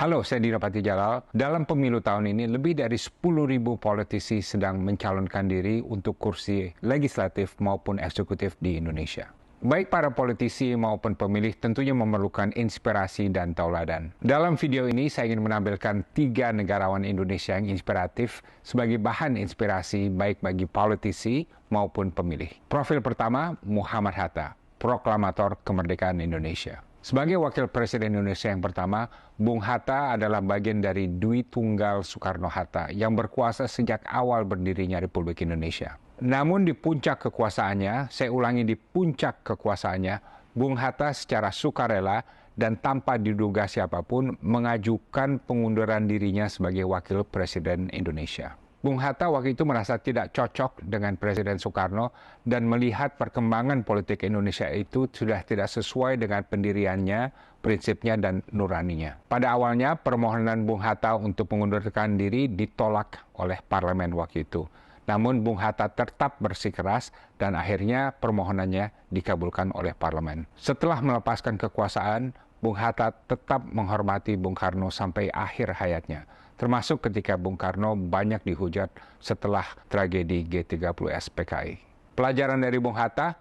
Halo, saya Dira Patijalal. Dalam pemilu tahun ini, lebih dari 10.000 politisi sedang mencalonkan diri untuk kursi legislatif maupun eksekutif di Indonesia. Baik para politisi maupun pemilih tentunya memerlukan inspirasi dan tauladan. Dalam video ini, saya ingin menampilkan 3 negarawan Indonesia yang inspiratif sebagai bahan inspirasi baik bagi politisi maupun pemilih. Profil pertama, Muhammad Hatta, proklamator kemerdekaan Indonesia. Sebagai wakil presiden Indonesia yang pertama, Bung Hatta adalah bagian dari Dwi Tunggal Soekarno-Hatta yang berkuasa sejak awal berdirinya Republik Indonesia. Namun di puncak kekuasaannya, saya ulangi di puncak kekuasaannya, Bung Hatta secara sukarela dan tanpa diduga siapapun mengajukan pengunduran dirinya sebagai wakil presiden Indonesia. Bung Hatta waktu itu merasa tidak cocok dengan Presiden Soekarno dan melihat perkembangan politik Indonesia itu sudah tidak sesuai dengan pendiriannya, prinsipnya, dan nuraninya. Pada awalnya, permohonan Bung Hatta untuk mengundurkan diri ditolak oleh parlemen waktu itu. Namun Bung Hatta tetap bersikeras dan akhirnya permohonannya dikabulkan oleh parlemen. Setelah melepaskan kekuasaan, Bung Hatta tetap menghormati Bung Karno sampai akhir hayatnya, termasuk ketika Bung Karno banyak dihujat setelah tragedi G30S PKI. Pelajaran dari Bung Hatta,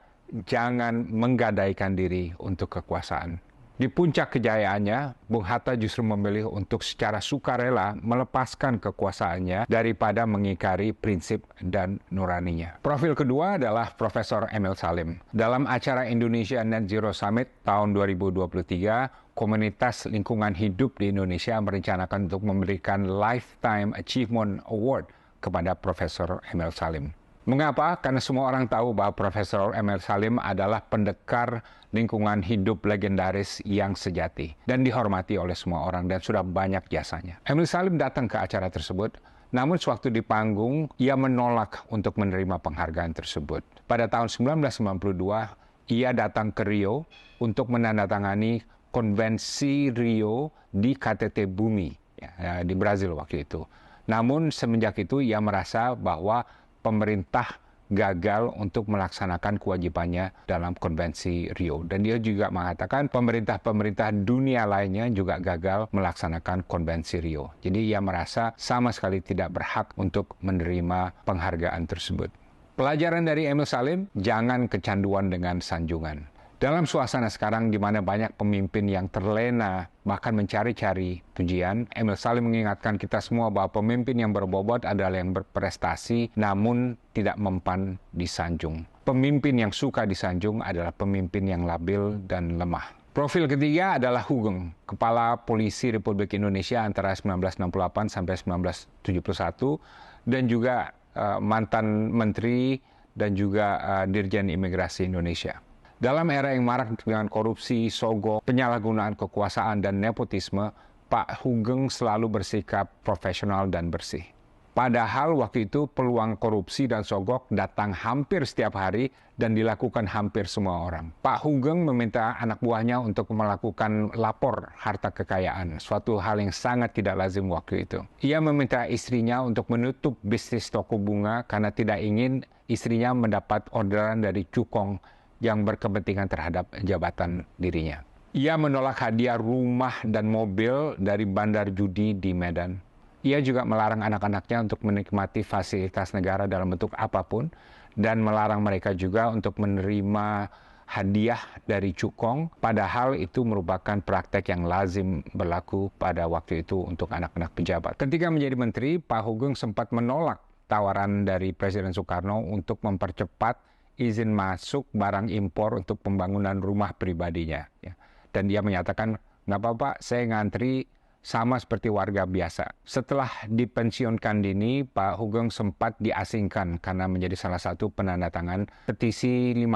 jangan menggadaikan diri untuk kekuasaan. Di puncak kejayaannya, Bung Hatta justru memilih untuk secara sukarela melepaskan kekuasaannya daripada mengingkari prinsip dan nuraninya. Profil kedua adalah Profesor Emil Salim. Dalam acara Indonesia Net Zero Summit tahun 2023, Komunitas Lingkungan Hidup di Indonesia merencanakan untuk memberikan Lifetime Achievement Award kepada Profesor Emil Salim. Mengapa? Karena semua orang tahu bahwa Profesor Emil Salim adalah pendekar lingkungan hidup legendaris yang sejati dan dihormati oleh semua orang dan sudah banyak jasanya. Emil Salim datang ke acara tersebut, namun sewaktu di panggung, ia menolak untuk menerima penghargaan tersebut. Pada tahun 1992, ia datang ke Rio untuk menandatangani Konvensi Rio di KTT Bumi ya, di Brazil waktu itu. Namun semenjak itu ia merasa bahwa pemerintah gagal untuk melaksanakan kewajibannya dalam Konvensi Rio. Dan dia juga mengatakan pemerintah-pemerintah dunia lainnya juga gagal melaksanakan Konvensi Rio. Jadi ia merasa sama sekali tidak berhak untuk menerima penghargaan tersebut. Pelajaran dari Emil Salim, jangan kecanduan dengan sanjungan. Dalam suasana sekarang di mana banyak pemimpin yang terlena bahkan mencari-cari pujian, Emil Salim mengingatkan kita semua bahwa pemimpin yang berbobot adalah yang berprestasi namun tidak mempan disanjung. Pemimpin yang suka disanjung adalah pemimpin yang labil dan lemah. Profil ketiga adalah Hugeng, Kepala Polisi Republik Indonesia antara 1968 sampai 1971 dan juga mantan Menteri dan juga Dirjen Imigrasi Indonesia. Dalam era yang marak dengan korupsi, sogok, penyalahgunaan kekuasaan, dan nepotisme, Pak Hugeng selalu bersikap profesional dan bersih. Padahal waktu itu peluang korupsi dan sogok datang hampir setiap hari dan dilakukan hampir semua orang. Pak Hugeng meminta anak buahnya untuk melakukan lapor harta kekayaan, suatu hal yang sangat tidak lazim waktu itu. Ia meminta istrinya untuk menutup bisnis toko bunga karena tidak ingin istrinya mendapat orderan dari cukong yang berkepentingan terhadap jabatan dirinya. Ia menolak hadiah rumah dan mobil dari bandar judi di Medan. Ia juga melarang anak-anaknya untuk menikmati fasilitas negara dalam bentuk apapun dan melarang mereka juga untuk menerima hadiah dari cukong, padahal itu merupakan praktek yang lazim berlaku pada waktu itu untuk anak-anak pejabat. Ketika menjadi menteri, Pak Hugeng sempat menolak tawaran dari Presiden Soekarno untuk mempercepat izin masuk barang impor untuk pembangunan rumah pribadinya. Ya. Dan dia menyatakan, nggak apa-apa, saya ngantri sama seperti warga biasa. Setelah dipensiunkan dini, Pak Hugeng sempat diasingkan karena menjadi salah satu penandatangan petisi 50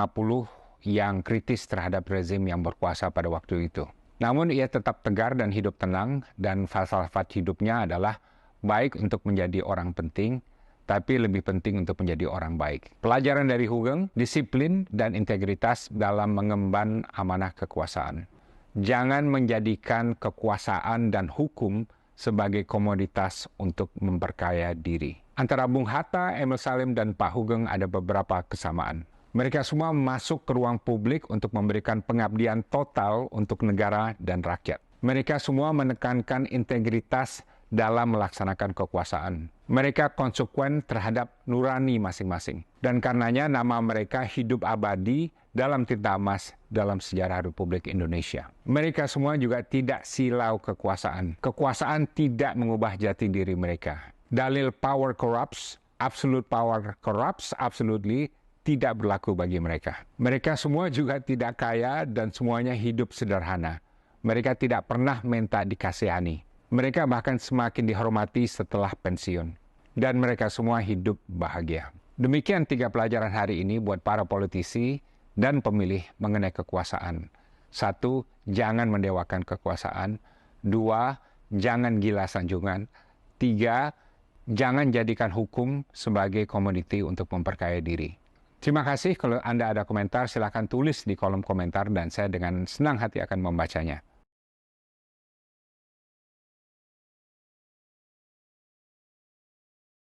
yang kritis terhadap rezim yang berkuasa pada waktu itu. Namun ia tetap tegar dan hidup tenang, dan falsafat hidupnya adalah baik untuk menjadi orang penting, tapi lebih penting untuk menjadi orang baik. Pelajaran dari Hugeng, disiplin dan integritas dalam mengemban amanah kekuasaan. Jangan menjadikan kekuasaan dan hukum sebagai komoditas untuk memperkaya diri. Antara Bung Hatta, Emil Salim, dan Pak Hugeng ada beberapa kesamaan. Mereka semua masuk ke ruang publik untuk memberikan pengabdian total untuk negara dan rakyat. Mereka semua menekankan integritas dalam melaksanakan kekuasaan. Mereka konsekuen terhadap nurani masing-masing. Dan karenanya nama mereka hidup abadi dalam tinta emas dalam sejarah Republik Indonesia. Mereka semua juga tidak silau kekuasaan. Kekuasaan tidak mengubah jati diri mereka. Dalil power corrupts, absolute power corrupts, absolutely tidak berlaku bagi mereka. Mereka semua juga tidak kaya dan semuanya hidup sederhana. Mereka tidak pernah minta dikasihani. Mereka bahkan semakin dihormati setelah pensiun. Dan mereka semua hidup bahagia. Demikian 3 pelajaran hari ini buat para politisi dan pemilih mengenai kekuasaan. 1, jangan mendewakan kekuasaan. 2, jangan gila sanjungan. 3, jangan jadikan hukum sebagai komoditi untuk memperkaya diri. Terima kasih. Kalau Anda ada komentar, silakan tulis di kolom komentar dan saya dengan senang hati akan membacanya.